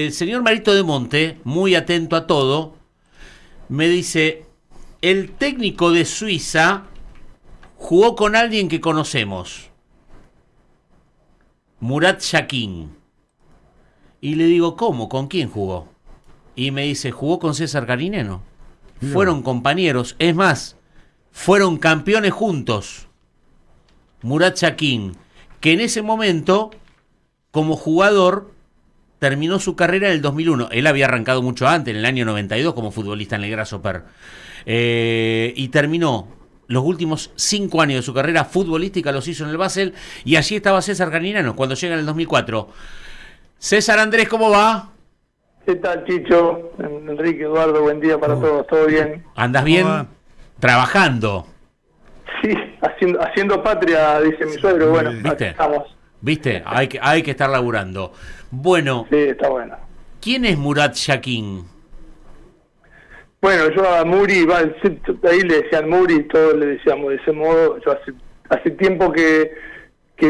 El señor Marito de Monte, muy atento a todo, me dice, el técnico de Suiza jugó con alguien que conocemos, Murat Yakin. Y le digo, ¿cómo? ¿Con quién jugó? Y me dice, jugó con César Carineno. No. Fueron compañeros, es más, fueron campeones juntos. Murat Yakin, que en ese momento, como jugador, terminó su carrera en el 2001. Él había arrancado mucho antes, en el año 92, como futbolista en el Grasshopper. Y terminó los últimos 5 años de su carrera futbolística, los hizo en el Basel. Y allí estaba César Carineno cuando llega en el 2004. César Andrés, ¿cómo va? ¿Qué tal, Chicho? Enrique, Eduardo, buen día para todos. ¿Todo bien? ¿Andas bien? Trabajando. Sí, haciendo patria, dice mi suegro. Bueno, ¿viste? Aquí estamos. ¿Viste? Hay que estar laburando. Bueno. Sí, está bueno. ¿Quién es Murat Yakin? Bueno, yo a Muri, ahí le decían Muri, todos le decíamos de ese modo. Yo hace tiempo que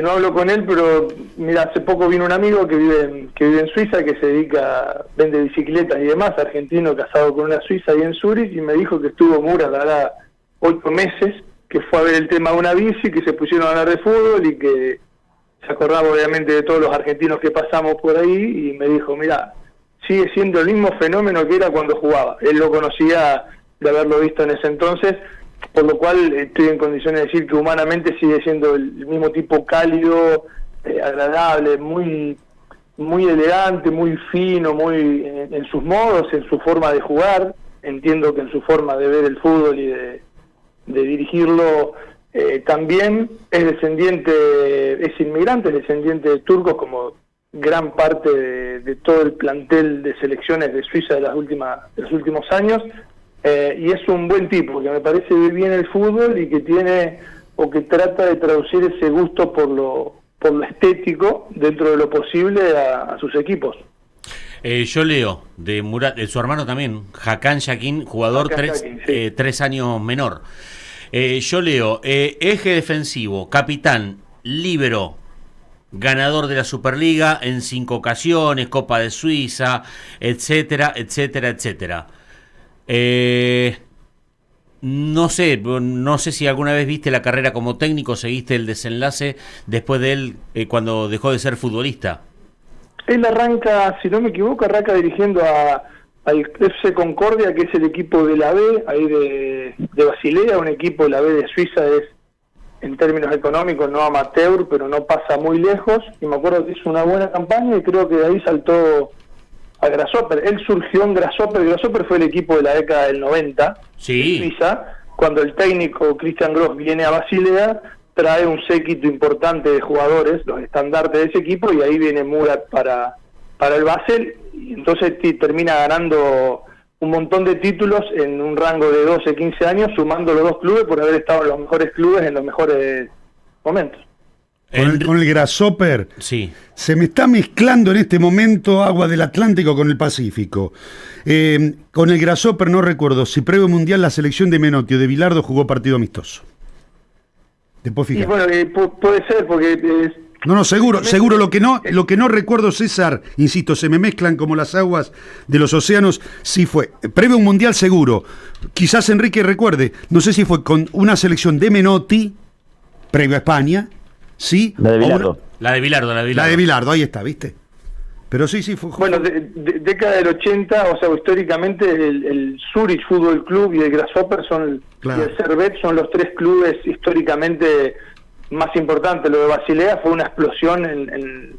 no hablo con él, pero mira, hace poco vino un amigo que vive en Suiza, que se dedica, vende bicicletas y demás, argentino, casado con una suiza ahí en Zurich, y me dijo que estuvo Murat, la verdad, 8 meses, que fue a ver el tema de una bici, que se pusieron a hablar de fútbol y que se acordaba obviamente de todos los argentinos que pasamos por ahí, y me dijo, mira, sigue siendo el mismo fenómeno que era cuando jugaba. Él lo conocía de haberlo visto en ese entonces, por lo cual estoy en condiciones de decir que humanamente sigue siendo el mismo tipo cálido, agradable, muy elegante, muy fino, muy en sus modos, en su forma de jugar. Entiendo que en su forma de ver el fútbol y de dirigirlo también es inmigrante, es descendiente de turcos, como gran parte de todo el plantel de selecciones de Suiza de los últimos años. Y es un buen tipo, que me parece ve bien el fútbol y que tiene o que trata de traducir ese gusto por lo estético dentro de lo posible a sus equipos. Yo leo de Murat, de su hermano también, Hakan Yakin, jugador 3 años menor. Yo leo eje defensivo, capitán, líbero, ganador de la Superliga en 5 ocasiones, Copa de Suiza, etcétera, etcétera, etcétera. No sé si alguna vez viste la carrera como técnico, seguiste el desenlace después de él cuando dejó de ser futbolista. Él arranca, si no me equivoco, dirigiendo al FC Concordia, que es el equipo de la B, ahí de Basilea, un equipo de la B de Suiza, es en términos económicos no amateur, pero no pasa muy lejos, y me acuerdo que hizo una buena campaña y creo que de ahí saltó a Grasshopper. Él surgió en Grasshopper. Grasshopper fue el equipo de la década del 90 sí. de Suiza. Cuando el técnico Christian Gross viene a Basilea, trae un séquito importante de jugadores, los estandartes de ese equipo, y ahí viene Murat para el Basel, y entonces termina ganando un montón de títulos en un rango de 12, 15 años, sumando los 2 clubes por haber estado en los mejores clubes en los mejores momentos. Con el Grasshopper, sí. Se me está mezclando en este momento agua del Atlántico con el Pacífico. Con el Grasshopper no recuerdo si previo mundial la selección de Menotti o de Bilardo jugó partido amistoso. Después fíjate. Y bueno, puede ser, porque... No, seguro lo que no recuerdo, César, insisto, se me mezclan como las aguas de los océanos, sí fue, previo un mundial seguro, quizás Enrique recuerde, no sé si fue con una selección de Menotti, previo a España, sí. La de Bilardo. La de Bilardo, ahí está, ¿viste? Pero sí fue. Bueno, década del 80, o sea, históricamente el Zurich Fútbol Club y el Grasshopper y el Servette son los 3 clubes históricamente más importantes. Lo de Basilea fue una explosión en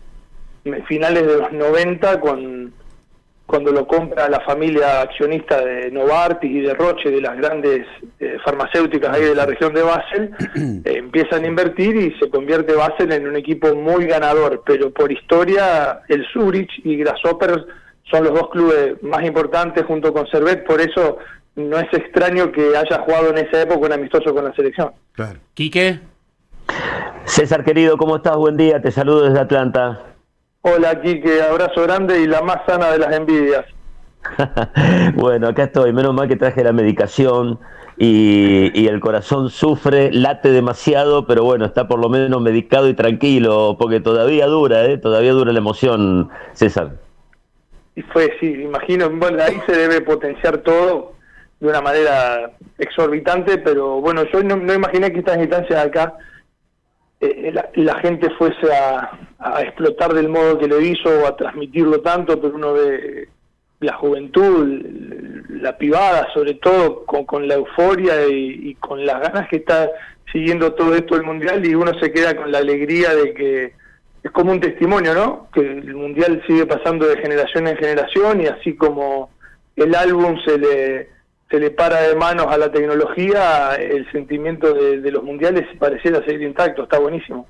finales de los 90 cuando lo compra la familia accionista de Novartis y de Roche, de las grandes farmacéuticas ahí de la región de Basel. Empiezan a invertir y se convierte Basel en un equipo muy ganador, pero por historia el Zurich y Grasshopper son los 2 clubes más importantes junto con Servette, por eso no es extraño que haya jugado en esa época un amistoso con la selección. Claro. ¿Quique? César querido, ¿cómo estás? Buen día, te saludo desde Atlanta. Hola, Quique, abrazo grande y la más sana de las envidias. Bueno, acá estoy, menos mal que traje la medicación y el corazón sufre, late demasiado, pero bueno, está por lo menos medicado y tranquilo, porque todavía dura la emoción, César. y fue, sí, imagino, bueno, ahí se debe potenciar todo de una manera exorbitante, pero bueno, yo no imaginé que estas instancias acá la gente fuese a explotar del modo que lo hizo o a transmitirlo tanto, pero uno ve la juventud, la pibada, sobre todo con la euforia y con las ganas que está siguiendo todo esto del Mundial, y uno se queda con la alegría de que es como un testimonio, ¿no? Que el Mundial sigue pasando de generación en generación, y así como el álbum se le para de manos a la tecnología, el sentimiento de los mundiales pareciera seguir intacto. Está buenísimo.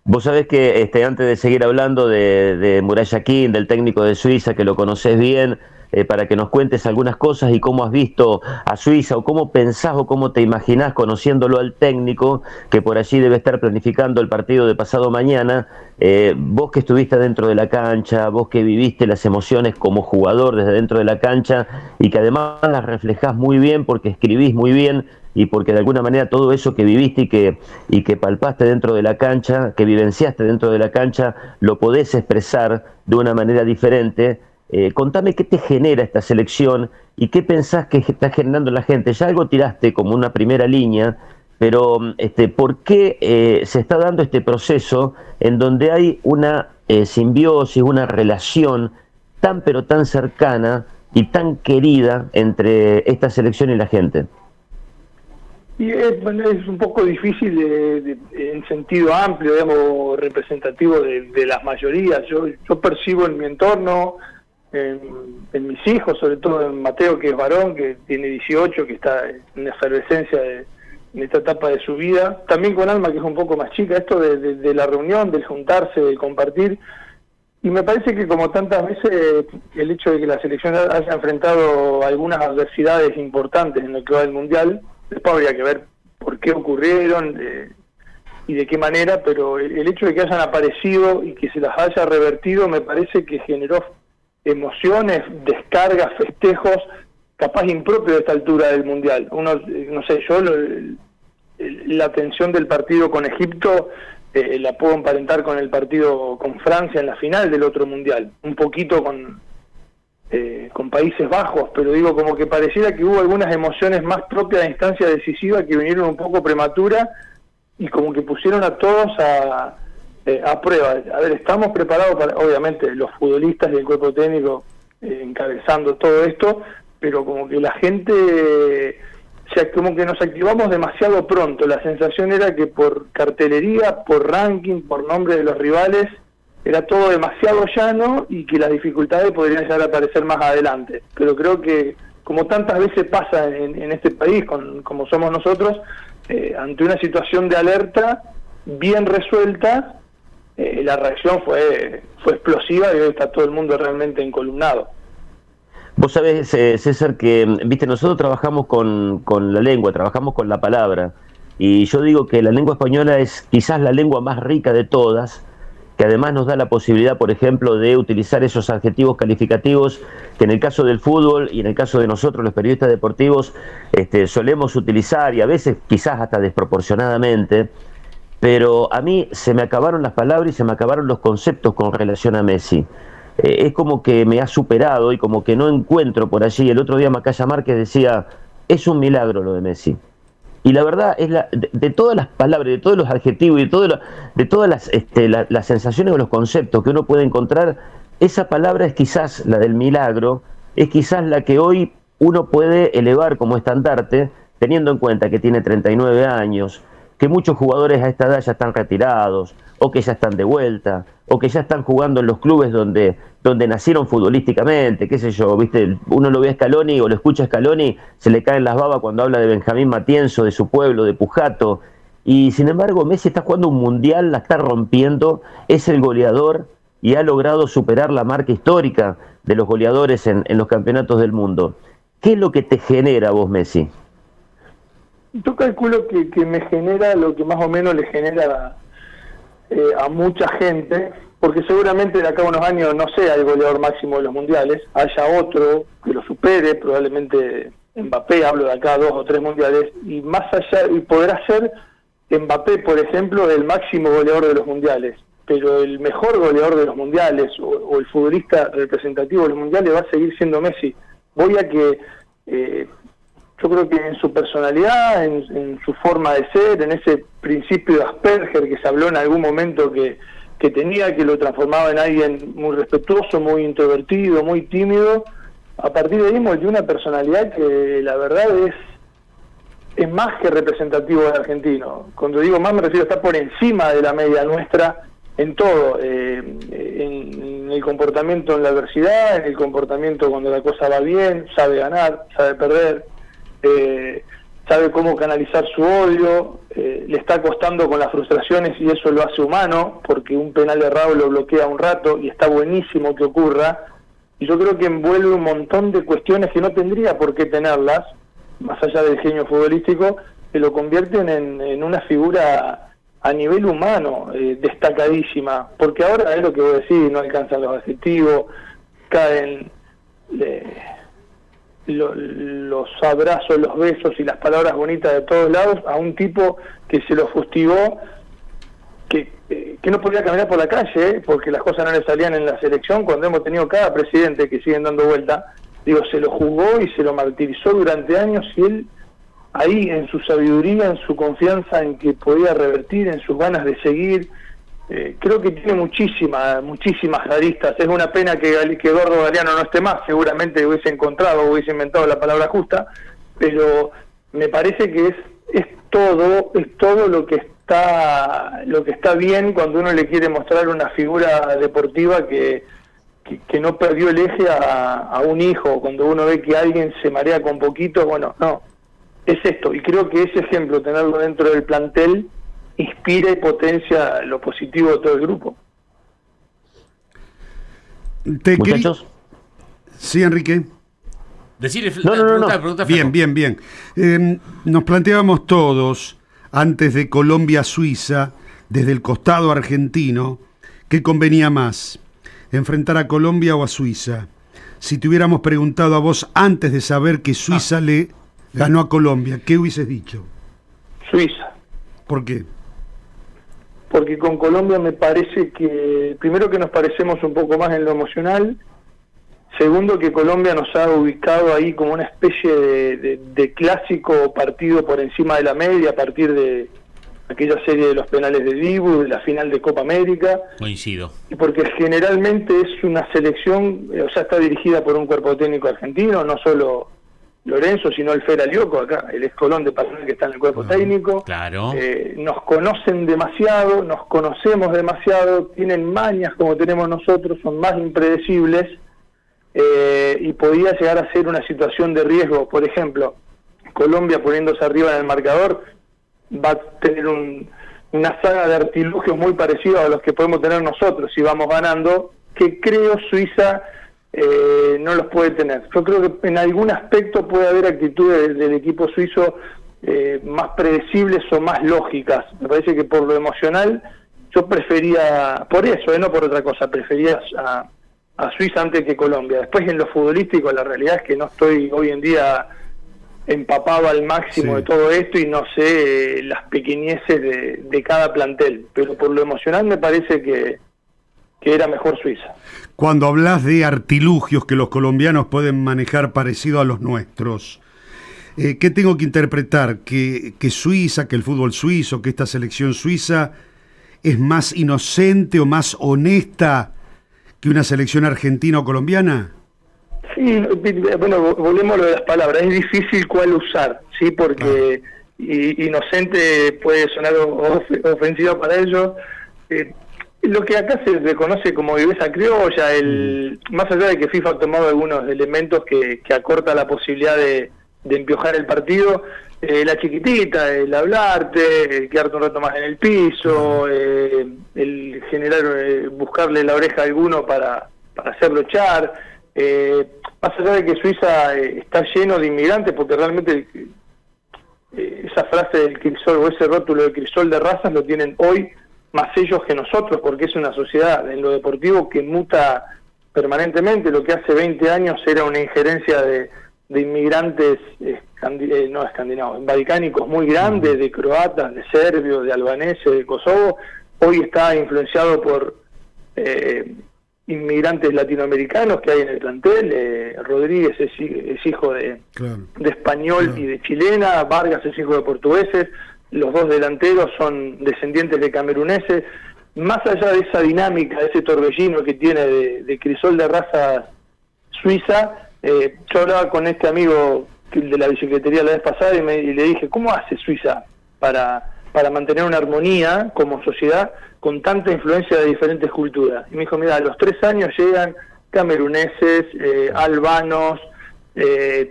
Vos sabés que antes de seguir hablando de Murat Yakin, del técnico de Suiza, que lo conocés bien, para que nos cuentes algunas cosas y cómo has visto a Suiza, o cómo pensás o cómo te imaginás conociéndolo al técnico, que por allí debe estar planificando el partido de pasado mañana. Vos que estuviste dentro de la cancha, vos que viviste las emociones como jugador desde dentro de la cancha, y que además las reflejás muy bien porque escribís muy bien, y porque de alguna manera todo eso que viviste y que palpaste dentro de la cancha, que vivenciaste dentro de la cancha, lo podés expresar de una manera diferente. Contame qué te genera esta selección y qué pensás que está generando la gente. Ya algo tiraste como una primera línea, pero ¿por qué se está dando este proceso en donde hay una simbiosis, una relación tan pero tan cercana y tan querida entre esta selección y la gente? Y es un poco difícil en sentido amplio, digamos, representativo de las mayorías. Yo percibo en mi entorno, en mis hijos, sobre todo en Mateo, que es varón, que tiene 18, que está en efervescencia en esta etapa de su vida. También con Alma, que es un poco más chica, esto de la reunión, del juntarse, de compartir. Y me parece que, como tantas veces, el hecho de que la selección haya enfrentado algunas adversidades importantes en lo que va del Mundial, después habría que ver por qué ocurrieron y de qué manera, pero el hecho de que hayan aparecido y que se las haya revertido me parece que generó emociones, descargas, festejos, capaz impropios de esta altura del Mundial. Uno, no sé, yo la tensión del partido con Egipto la puedo emparentar con el partido con Francia en la final del otro Mundial, un poquito con Países Bajos, pero digo, como que pareciera que hubo algunas emociones más propias de instancia decisiva que vinieron un poco prematura y como que pusieron a todos a prueba. A ver, estamos preparados para, obviamente, los futbolistas y el cuerpo técnico encabezando todo esto, pero como que la gente, como que nos activamos demasiado pronto. La sensación era que por cartelería, por ranking, por nombre de los rivales, era todo demasiado llano y que las dificultades podrían llegar a aparecer más adelante. Pero creo que, como tantas veces pasa en este país, como somos nosotros, ante una situación de alerta bien resuelta, la reacción fue explosiva y hoy está todo el mundo realmente encolumnado. Vos sabés, César, que viste, nosotros trabajamos con la lengua, trabajamos con la palabra, y yo digo que la lengua española es quizás la lengua más rica de todas, que además nos da la posibilidad, por ejemplo, de utilizar esos adjetivos calificativos que en el caso del fútbol y en el caso de nosotros, los periodistas deportivos, solemos utilizar, y a veces quizás hasta desproporcionadamente. Pero a mí se me acabaron las palabras y se me acabaron los conceptos con relación a Messi. Es como que me ha superado y como que no encuentro por allí. El otro día Macaya Márquez decía, es un milagro lo de Messi. Y la verdad es de todas las palabras, de todos los adjetivos y de todas las sensaciones o los conceptos que uno puede encontrar, esa palabra es quizás la del milagro, es quizás la que hoy uno puede elevar como estandarte, teniendo en cuenta que tiene 39 años, que muchos jugadores a esta edad ya están retirados, o que ya están de vuelta, o que ya están jugando en los clubes donde nacieron futbolísticamente, qué sé yo, viste, uno lo ve a Scaloni o lo escucha a Scaloni, se le caen las babas cuando habla de Benjamín Matienzo, de su pueblo, de Pujato, y sin embargo Messi está jugando un mundial, la está rompiendo, es el goleador y ha logrado superar la marca histórica de los goleadores en los campeonatos del mundo. ¿Qué es lo que te genera a vos, Messi? Yo calculo que me genera lo que más o menos le genera a mucha gente, porque seguramente de acá a unos años no sea el goleador máximo de los mundiales, haya otro que lo supere, probablemente Mbappé, hablo de acá a 2 o 3 mundiales, y más allá, y podrá ser Mbappé, por ejemplo, el máximo goleador de los mundiales. pero el mejor goleador de los mundiales o el futbolista representativo de los mundiales va a seguir siendo Messi. Voy a que yo creo que en su personalidad, en su forma de ser, en ese principio de Asperger que se habló en algún momento que tenía, que lo transformaba en alguien muy respetuoso, muy introvertido, muy tímido, a partir de ahí moldeó una personalidad que la verdad es más que representativo del argentino. Cuando digo más me refiero a estar por encima de la media nuestra en todo, en el comportamiento en la adversidad, en el comportamiento cuando la cosa va bien, sabe ganar, sabe perder, sabe cómo canalizar su odio, le está costando con las frustraciones y eso lo hace humano, porque un penal errado lo bloquea un rato y está buenísimo que ocurra, y yo creo que envuelve un montón de cuestiones que no tendría por qué tenerlas, más allá del genio futbolístico, que lo convierten en una figura a nivel humano destacadísima, porque ahora es lo que vos decís, no alcanzan los adjetivos, caen los abrazos, los besos y las palabras bonitas de todos lados a un tipo que se lo fustigó, que no podía caminar por la calle, porque las cosas no le salían en la selección, cuando hemos tenido cada presidente que siguen dando vuelta, digo, se lo juzgó y se lo martirizó durante años, y él ahí en su sabiduría, en su confianza en que podía revertir, en sus ganas de seguir, creo que tiene muchísimas aristas. Es una pena que Eduardo Galeano no esté más, seguramente hubiese inventado la palabra justa, pero me parece que es todo lo que está bien cuando uno le quiere mostrar una figura deportiva que no perdió el eje a un hijo. Cuando uno ve que alguien se marea con poquito, bueno, no, es esto, y creo que ese ejemplo, tenerlo dentro del plantel, inspira y potencia lo positivo de todo el grupo. Muchachos. Sí, Enrique. Decirle, No. Pregunta, Bien. Nos planteábamos todos, antes de Colombia-Suiza, desde el costado argentino, ¿qué convenía más? ¿Enfrentar a Colombia o a Suiza? Si te hubiéramos preguntado a vos antes de saber que Suiza le ganó a Colombia, ¿qué hubieses dicho? Suiza. ¿Por qué? Porque con Colombia me parece que, primero, que nos parecemos un poco más en lo emocional, segundo, que Colombia nos ha ubicado ahí como una especie de clásico partido por encima de la media a partir de aquella serie de los penales de Dibu, de la final de Copa América. Coincido. Y porque generalmente es una selección, o sea, está dirigida por un cuerpo técnico argentino, no solo Lorenzo, sino el Fer Alioco, acá, el ex Colón de Paraná que está en el cuerpo técnico. Claro. Nos conocen demasiado, nos conocemos demasiado, tienen mañas como tenemos nosotros, son más impredecibles, y podía llegar a ser una situación de riesgo. Por ejemplo, Colombia poniéndose arriba en el marcador va a tener una saga de artilugios muy parecidos a los que podemos tener nosotros si vamos ganando, que creo Suiza no los puede tener. Yo creo que en algún aspecto puede haber actitudes del equipo suizo más predecibles o más lógicas. Me parece que por lo emocional yo prefería, por eso, no por otra cosa, prefería a Suiza antes que Colombia. Después, en lo futbolístico, la realidad es que no estoy hoy en día empapado al máximo de todo esto y no sé las pequeñeces de cada plantel, pero por lo emocional me parece que era mejor Suiza. Cuando hablas de artilugios que los colombianos pueden manejar parecido a los nuestros, ¿qué tengo que interpretar? ¿Que Suiza, que el fútbol suizo, que esta selección suiza es más inocente o más honesta que una selección argentina o colombiana? Sí, bueno, volvemos a lo de las palabras, es difícil cuál usar, ¿sí? Porque inocente puede sonar ofensivo para ellos. Lo que acá se reconoce como viveza criolla, más allá de que FIFA ha tomado algunos elementos que acorta la posibilidad de empiojar el partido, la chiquitita, el hablarte, el quedarte un rato más en el piso, el generar, buscarle la oreja a alguno para hacerlo echar, más allá de que Suiza está lleno de inmigrantes, porque realmente esa frase del crisol o ese rótulo de crisol de razas lo tienen hoy más ellos que nosotros, porque es una sociedad en lo deportivo que muta permanentemente. Lo que hace 20 años era una injerencia de inmigrantes escandinavos, balcánicos muy grandes, de croatas, de serbios, de albaneses, de Kosovo, hoy está influenciado por inmigrantes latinoamericanos que hay en el plantel. Rodríguez es hijo de español y de chilena, Vargas es hijo de portugueses, los dos delanteros son descendientes de cameruneses. Más allá de esa dinámica, de ese torbellino que tiene de crisol de raza suiza, yo hablaba con este amigo de la bicicletería la vez pasada y le dije, ¿cómo hace Suiza para mantener una armonía como sociedad con tanta influencia de diferentes culturas? Y me dijo, mira, a los 3 años llegan cameruneses, albanos,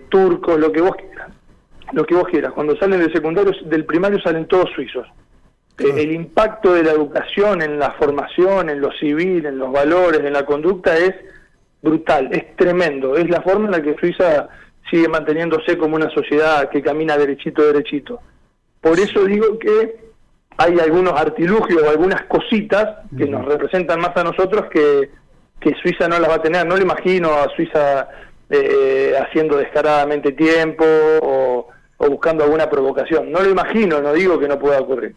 turcos, lo que vos quieras. Cuando salen del secundario, del primario salen todos suizos. El impacto de la educación en la formación, en lo civil, en los valores, en la conducta es brutal, es tremendo. Es la forma en la que Suiza sigue manteniéndose como una sociedad que camina derechito. Por eso digo que hay algunos artilugios o algunas cositas que nos representan más a nosotros que Suiza no las va a tener. No le imagino a Suiza haciendo descaradamente tiempo o buscando alguna provocación. No lo imagino, no digo que no pueda ocurrir.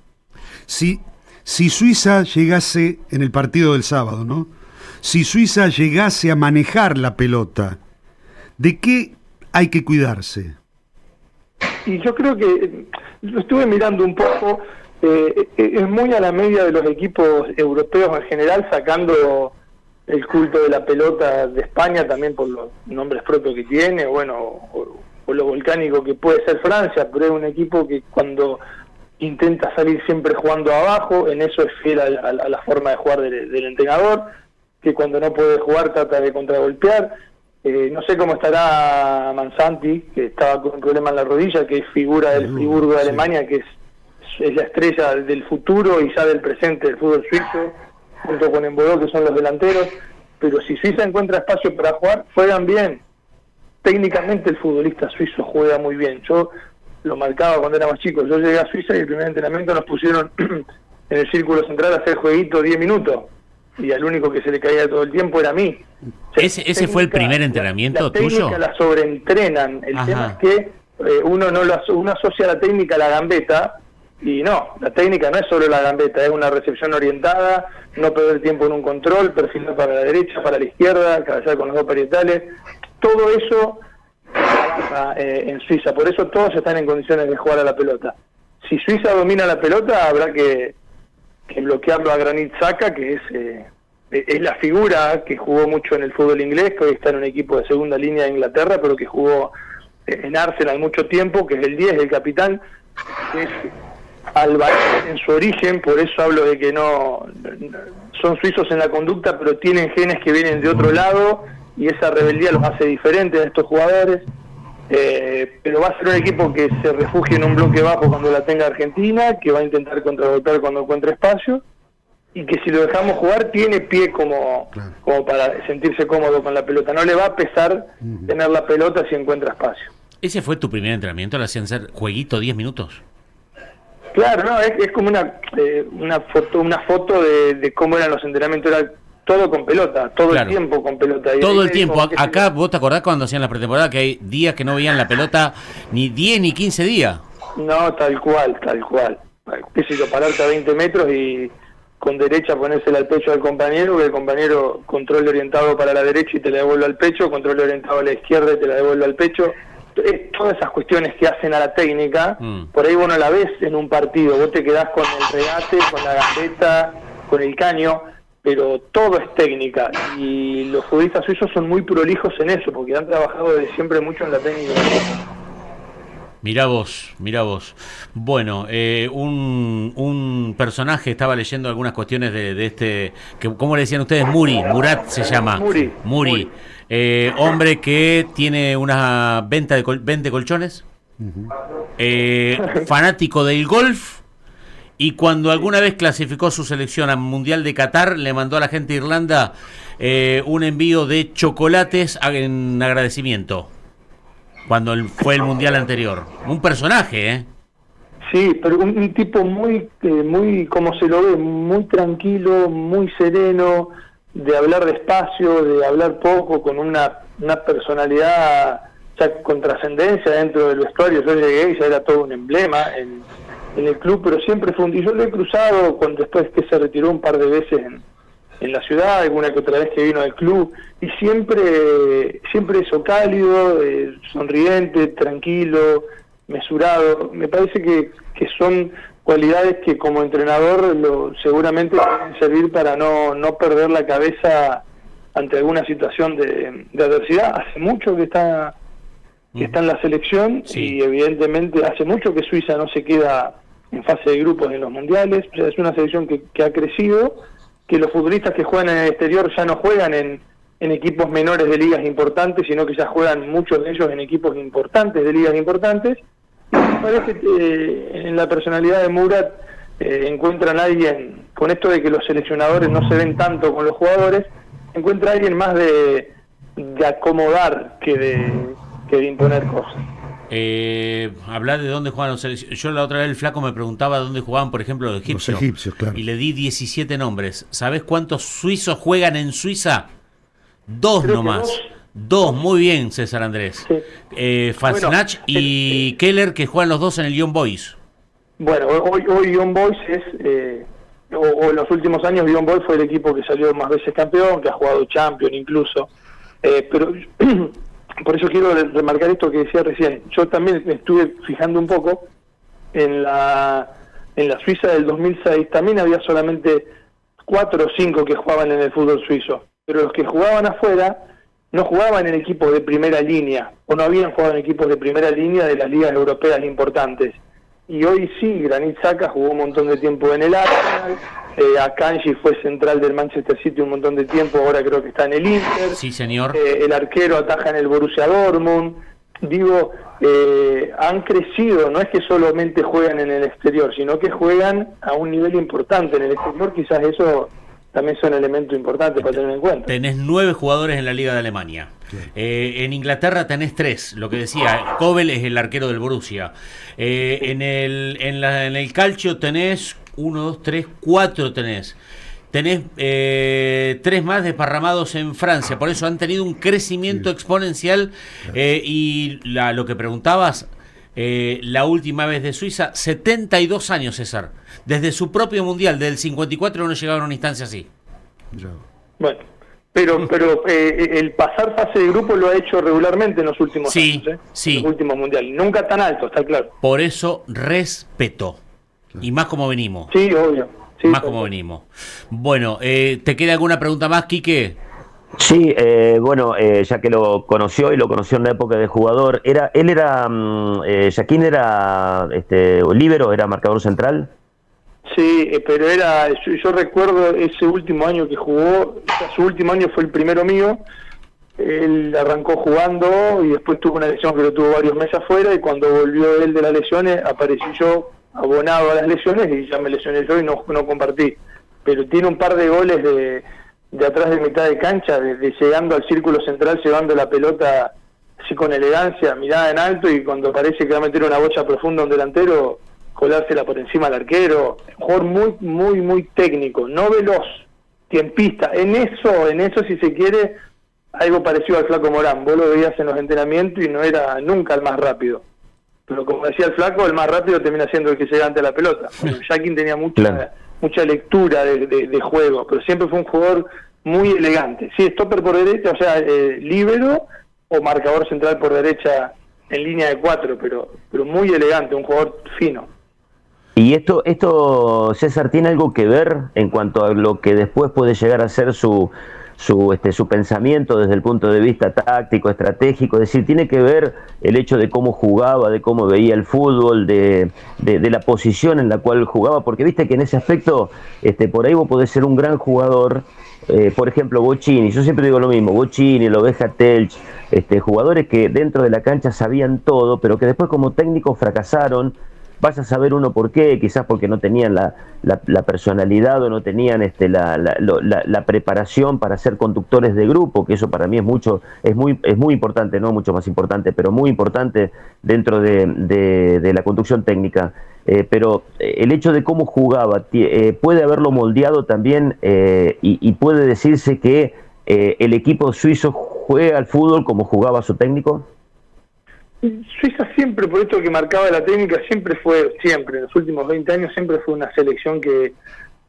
Si Suiza llegase en el partido del sábado, ¿no? Si Suiza llegase a manejar la pelota, ¿de qué hay que cuidarse? Y yo creo que lo estuve mirando un poco, es muy a la media de los equipos europeos en general, sacando el culto de la pelota de España también por los nombres propios que tiene, bueno, o lo volcánico que puede ser Francia, pero es un equipo que cuando intenta salir siempre jugando abajo, en eso es fiel a la forma de jugar del entrenador, que cuando no puede jugar trata de contragolpear. No sé cómo estará Mansanti, que estaba con un problema en la rodilla, que es figura del Friburgo de Alemania, que es la estrella del futuro y ya del presente del fútbol suizo, junto con Embodó, que son los delanteros. Pero si Suiza encuentra espacio para jugar, juegan bien. Técnicamente el futbolista suizo juega muy bien. Yo lo marcaba cuando era más chico. Yo llegué a Suiza y el primer entrenamiento nos pusieron en el círculo central a hacer jueguito 10 minutos. Y al único que se le caía todo el tiempo era a mí. O sea, ¿Ese fue el primer entrenamiento tuyo? La sobreentrenan. El tema es que uno asocia la técnica a la gambeta, y no, la técnica no es solo la gambeta, es una recepción orientada, no perder tiempo en un control, perfilar para la derecha, para la izquierda, cabecear con los dos parietales. Todo eso trabaja en Suiza, por eso todos están en condiciones de jugar a la pelota. Si Suiza domina la pelota, habrá que bloquearlo a Granit Xhaka, que es la figura que jugó mucho en el fútbol inglés, que hoy está en un equipo de segunda línea de Inglaterra, pero que jugó en Arsenal mucho tiempo, que es el 10, el capitán, que es albanés en su origen, por eso hablo de que no son suizos en la conducta, pero tienen genes que vienen de otro lado, y esa rebeldía los hace diferentes a estos jugadores. Pero va a ser un equipo que se refugie en un bloque bajo cuando la tenga Argentina, que va a intentar contragolpear cuando encuentre espacio, y que si lo dejamos jugar tiene pie como para sentirse cómodo con la pelota. No le va a pesar tener la pelota si encuentra espacio. ¿Ese fue tu primer entrenamiento? ¿Le hacían hacer jueguito 10 minutos? Claro, no, es como una foto de cómo eran los entrenamientos. Era todo con pelota, todo el tiempo con pelota. Y todo el tiempo. Acá, ¿vos te acordás cuando hacían la pretemporada que hay días que no veían la pelota ni 10 ni 15 días? No, tal cual. Qué sé yo, pararte a 20 metros y con derecha ponérsela al pecho al compañero, que el compañero controle orientado para la derecha y te la devuelve al pecho, controle orientado a la izquierda y te la devuelve al pecho. Todas esas cuestiones que hacen a la técnica, por ahí vos no la ves en un partido, vos te quedás con el regate, con la gambeta, con el caño, pero todo es técnica, y los futbolistas suizos son muy prolijos en eso, porque han trabajado desde siempre mucho en la técnica. Mirá vos. Bueno, un personaje, estaba leyendo algunas cuestiones de este, que ¿cómo le decían ustedes? Murat se llama. Muri. Hombre que tiene una vende colchones, fanático del golf, y cuando alguna vez clasificó su selección al Mundial de Qatar, le mandó a la gente de Irlanda un envío de chocolates en agradecimiento, cuando fue el Mundial anterior. Un personaje, ¿eh? Sí, pero un tipo muy, como se lo ve, muy tranquilo, muy sereno, de hablar despacio, de hablar poco, con una personalidad ya con trascendencia dentro del vestuario. Yo llegué y ya era todo un emblema. en el club, pero siempre fue y yo lo he cruzado después que se retiró un par de veces en la ciudad, alguna que otra vez que vino al club, y siempre eso, cálido, sonriente, tranquilo, mesurado. Me parece que son cualidades que como entrenador seguramente pueden servir para no perder la cabeza ante alguna situación de adversidad. Hace mucho que está en la selección, sí, y evidentemente hace mucho que Suiza no se queda en fase de grupos en los mundiales. O sea, es una selección que ha crecido, que los futbolistas que juegan en el exterior ya no juegan en equipos menores de ligas importantes, sino que ya juegan muchos de ellos en equipos importantes, de ligas importantes. Y me parece que en la personalidad de Murat encuentran a alguien, con esto de que los seleccionadores no se ven tanto con los jugadores, encuentra a alguien más de acomodar que de imponer cosas. Hablar de dónde juegan los seleccionados. Yo la otra vez el flaco me preguntaba dónde jugaban, por ejemplo, los egipcios. Los egipcios, claro. Y le di 17 nombres. ¿Sabés cuántos suizos juegan en Suiza? 2 Creo nomás. 2, muy bien, César Andrés. Sí. Fasnach y Keller, que juegan los dos en el Young Boys. Bueno, hoy Young Boys o en los últimos años Young Boys fue el equipo que salió más veces campeón, que ha jugado Champions incluso. Pero por eso quiero remarcar esto que decía recién. Yo también me estuve fijando un poco en la Suiza del 2006. También había solamente 4 o 5 que jugaban en el fútbol suizo, pero los que jugaban afuera no jugaban en equipos de primera línea, o no habían jugado en equipos de primera línea de las ligas europeas importantes. Y hoy sí, Granit Xhaka jugó un montón de tiempo en el Arsenal, Akanji fue central del Manchester City un montón de tiempo, ahora creo que está en el Inter. Sí, señor. El arquero ataja en el Borussia Dortmund. Digo, han crecido, no es que solamente juegan en el exterior, sino que juegan a un nivel importante en el exterior. Quizás eso también son elementos importantes para tener en cuenta. Tenés 9 jugadores en la Liga de Alemania. Sí. En Inglaterra tenés 3, lo que decía, Kobel es el arquero del Borussia. En el calcio tenés 1, 2, 3, 4 tenés. Tenés 3 más desparramados en Francia, por eso han tenido un crecimiento exponencial. Y lo que preguntabas, la última vez de Suiza, 72 años, César. Desde su propio mundial, del 54, no llegaron a una instancia así. Bueno, pero el pasar fase de grupo lo ha hecho regularmente en los últimos años, sí. En los últimos mundiales. Nunca tan alto, está claro. Por eso, respeto. Y más como venimos. Sí, obvio. Sí, más como venimos. Bueno, ¿te queda alguna pregunta más, Quique? Sí, ya que lo conoció y lo conoció en la época de jugador, Yaquín era líbero, era marcador central. Sí, pero yo recuerdo ese último año que jugó, su último año fue el primero mío. Él arrancó jugando y después tuvo una lesión que lo tuvo varios meses afuera, y cuando volvió él de las lesiones aparecí yo abonado a las lesiones y ya me lesioné yo y no compartí. Pero tiene un par de goles de atrás de mitad de cancha, de llegando al círculo central, llevando la pelota así con elegancia, mirada en alto, y cuando parece que va a meter una bocha profunda a un delantero, colársela por encima al arquero. Un jugador muy, muy, muy técnico, no veloz, tiempista. En eso si se quiere, algo parecido al Flaco Morán. Vos lo veías en los entrenamientos y no era nunca el más rápido. Pero como decía el Flaco, el más rápido termina siendo el que llega ante la pelota. Bueno, Yaquín tenía mucha lectura de juego, pero siempre fue un jugador muy elegante. Sí, stopper por derecha, o sea, líbero o marcador central por derecha en línea de 4, pero muy elegante, un jugador fino. Y esto, César, ¿tiene algo que ver en cuanto a lo que después puede llegar a ser su pensamiento desde el punto de vista táctico, estratégico? Es decir, ¿tiene que ver el hecho de cómo jugaba, de cómo veía el fútbol, de la posición en la cual jugaba? Porque viste que en ese aspecto, por ahí vos podés ser un gran jugador, por ejemplo, Bochini, yo siempre digo lo mismo, Bochini, el Oveja Telch, jugadores que dentro de la cancha sabían todo, pero que después como técnicos fracasaron. Vaya a saber uno por qué, quizás porque no tenían la personalidad o no tenían la preparación para ser conductores de grupo, que eso para mí es muy importante, no mucho más importante, pero muy importante dentro de la conducción técnica. Pero el hecho de cómo jugaba puede haberlo moldeado también, y puede decirse que el equipo suizo juega al fútbol como jugaba su técnico. Suiza siempre, por esto que marcaba la técnica, siempre, en los últimos 20 años, siempre fue una selección que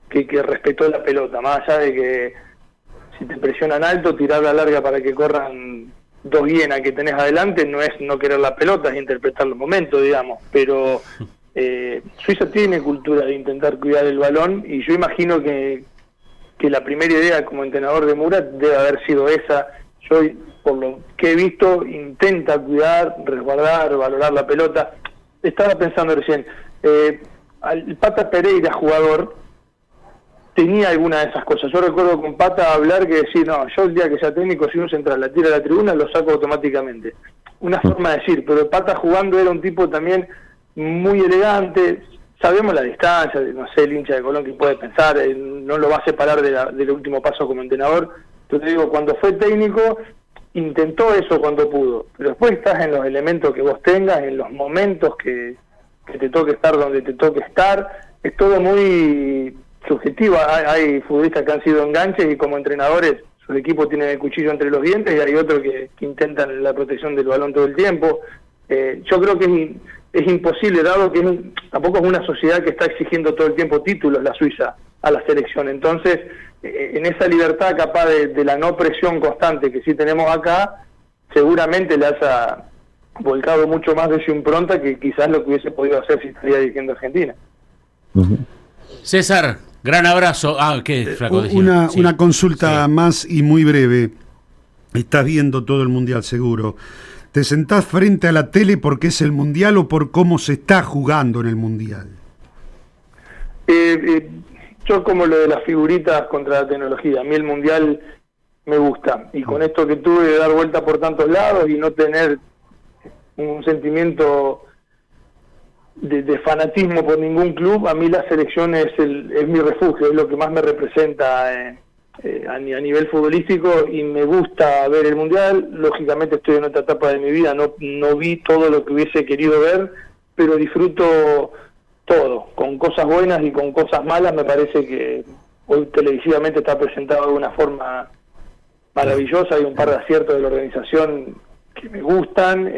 respetó la pelota, más allá de que si te presionan alto, tirar la larga para que corran dos hienas que tenés adelante, no es no querer la pelota, es interpretar los momentos, digamos, pero Suiza tiene cultura de intentar cuidar el balón, y yo imagino que la primera idea como entrenador de Murat debe haber sido esa. Yo, por lo que he visto, intenta cuidar, resguardar, valorar la pelota. Estaba pensando recién, el Pata Pereira, jugador, tenía alguna de esas cosas. Yo recuerdo con Pata hablar que decir, no, yo el día que sea técnico, si un central la tira a la tribuna, lo saco automáticamente. Una forma de decir, pero el Pata jugando era un tipo también muy elegante. Sabemos la distancia, no sé, el hincha de Colón que puede pensar, no lo va a separar del último paso como entrenador. Yo te digo, cuando fue técnico, intentó eso cuando pudo, pero después estás en los elementos que vos tengas, en los momentos que te toque estar donde te toque estar. Es todo muy subjetivo. Hay futbolistas que han sido enganches y como entrenadores sus equipos tienen el cuchillo entre los dientes, y hay otros que intentan la protección del balón todo el tiempo. Yo creo que es imposible, dado que tampoco es una sociedad que está exigiendo todo el tiempo títulos, la Suiza, a la selección. Entonces, en esa libertad capaz de la no presión constante que sí tenemos acá, seguramente le haya volcado mucho más de su impronta que quizás lo que hubiese podido hacer si estaría dirigiendo Argentina. César, gran abrazo. ¿Qué, Flaco? Una consulta más y muy breve. Estás viendo todo el Mundial seguro. ¿Te sentás frente a la tele porque es el Mundial o por cómo se está jugando en el Mundial? Yo como lo de las figuritas contra la tecnología. A mí el Mundial me gusta. Y con esto que tuve de dar vuelta por tantos lados y no tener un sentimiento de fanatismo por ningún club, a mí la selección es mi refugio, es lo que más me representa a nivel futbolístico, y me gusta ver el Mundial. Lógicamente estoy en otra etapa de mi vida, no vi todo lo que hubiese querido ver, pero disfruto todo, con cosas buenas y con cosas malas. Me parece que hoy televisivamente está presentado de una forma maravillosa, hay un par de aciertos de la organización que me gustan,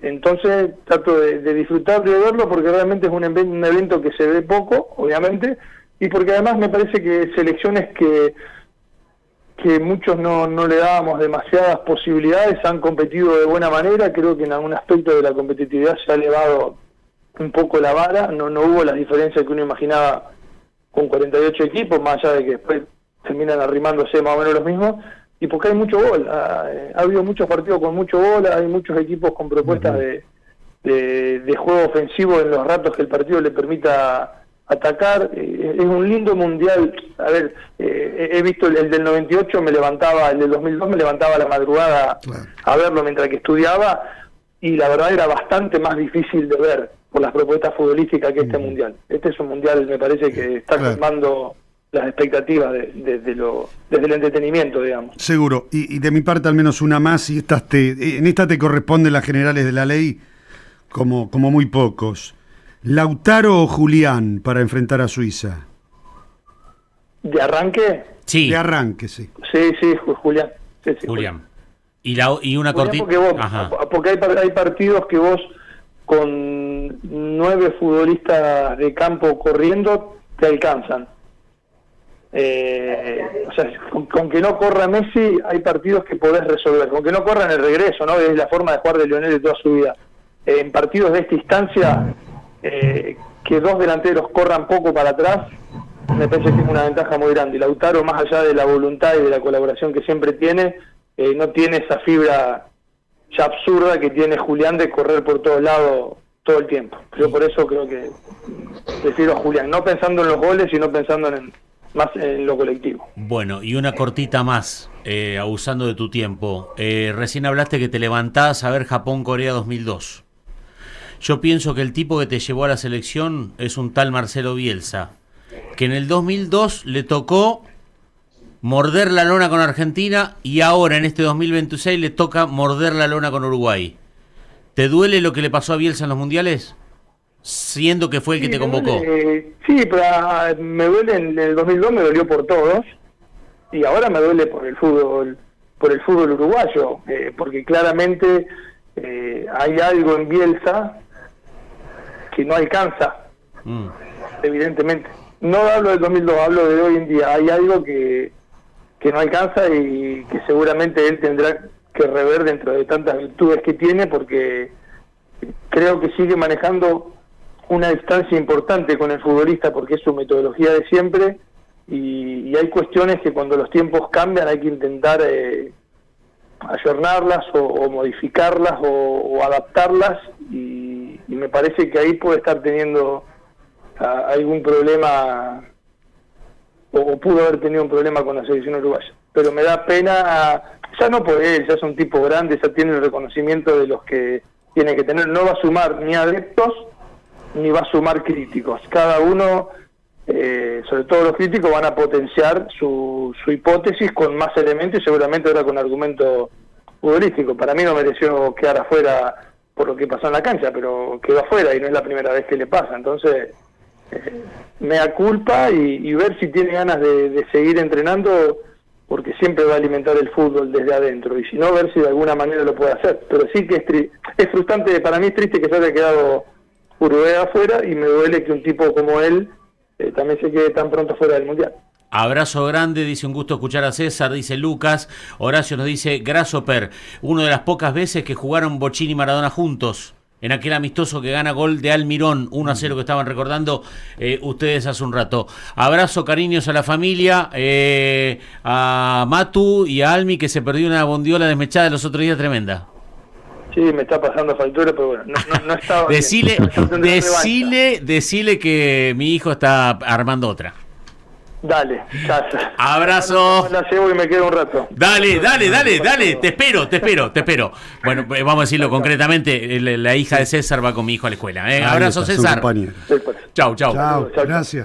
entonces trato de disfrutar de verlo, porque realmente es un evento que se ve poco, obviamente, y porque además me parece que selecciones que muchos no le dábamos demasiadas posibilidades han competido de buena manera. Creo que en algún aspecto de la competitividad se ha elevado un poco la vara, no hubo las diferencias que uno imaginaba con 48 equipos, más allá de que después terminan arrimándose más o menos los mismos, y porque hay mucho gol. Ha habido muchos partidos con mucho gol, hay muchos equipos con propuestas de juego ofensivo en los ratos que el partido le permita atacar. Es un lindo mundial. A ver, he visto el del 98, el del 2002 me levantaba a la madrugada a verlo mientras que estudiaba, y la verdad era bastante más difícil de ver por las propuestas futbolísticas que este mundial. Este es un mundial, me parece, que está colmando las expectativas desde el entretenimiento, digamos. Seguro, y de mi parte al menos una más, y en esta te corresponden las generales de la ley como muy pocos. ¿Lautaro o Julián para enfrentar a Suiza? ¿De arranque? Sí. De arranque, sí. Sí, Julián. Sí, Julián. Y una cortita. Porque hay partidos que vos con 9 futbolistas de campo corriendo te alcanzan. O sea, con que no corra Messi hay partidos que podés resolver. Con que no corra en el regreso, ¿no? Es la forma de jugar de Lionel de toda su vida. En partidos de esta instancia, que 2 delanteros corran poco para atrás, me parece que es una ventaja muy grande. Y Lautaro, más allá de la voluntad y de la colaboración que siempre tiene, no tiene esa fibra ya absurda que tiene Julián de correr por todos lados todo el tiempo. Yo por eso creo que prefiero a Julián, no pensando en los goles, sino pensando más en lo colectivo. Bueno, y una cortita más, abusando de tu tiempo. Recién hablaste que te levantás a ver Japón-Corea 2002. Yo pienso que el tipo que te llevó a la selección es un tal Marcelo Bielsa, que en el 2002 le tocó morder la lona con Argentina, y ahora en este 2026 le toca morder la lona con Uruguay. ¿Te duele lo que le pasó a Bielsa en los mundiales? Siendo que fue el que te convocó. Sí, pero me duele. En el 2002 me dolió por todos, y ahora me duele por el fútbol uruguayo, porque claramente hay algo en Bielsa que no alcanza, evidentemente. No hablo del 2002, hablo de hoy en día. Hay algo que no alcanza y que seguramente él tendrá que rever dentro de tantas virtudes que tiene, porque creo que sigue manejando una distancia importante con el futbolista, porque es su metodología de siempre, y hay cuestiones que cuando los tiempos cambian hay que intentar ayornarlas o modificarlas o adaptarlas, y me parece que ahí puede estar teniendo algún problema, o pudo haber tenido un problema con la selección uruguaya. Pero me da pena, ya no por él, ya es un tipo grande, ya tiene el reconocimiento de los que tiene que tener. No va a sumar ni adeptos ni va a sumar críticos. Cada uno, sobre todo los críticos, van a potenciar su hipótesis con más elementos y seguramente ahora con argumento futbolístico. Para mí no mereció quedar afuera por lo que pasó en la cancha, pero quedó afuera y no es la primera vez que le pasa. Entonces, mea culpa y ver si tiene ganas de seguir entrenando, porque siempre va a alimentar el fútbol desde adentro, y si no, ver si de alguna manera lo puede hacer. Pero sí que es frustrante, para mí es triste que se haya quedado Uruguay afuera, y me duele que un tipo como él también se quede tan pronto fuera del Mundial. Abrazo grande, dice, un gusto escuchar a César, dice Lucas. Horacio nos dice, Grasshopper, una de las pocas veces que jugaron Bochini y Maradona juntos, en aquel amistoso que gana gol de Almirón, 1-0 que estaban recordando ustedes hace un rato. Abrazo, cariños a la familia, a Matu y a Almi, que se perdió una bondiola desmechada los otros días tremenda. Sí, me está pasando factura, pero bueno, no estaba decile que mi hijo está armando otra. Dale, ya. Abrazo. La llevo y me quedo un rato. Dale, te espero. Bueno, vamos a decirlo concretamente, la hija de César va con mi hijo a la escuela. Abrazo, César. Chau, Chau. gracias.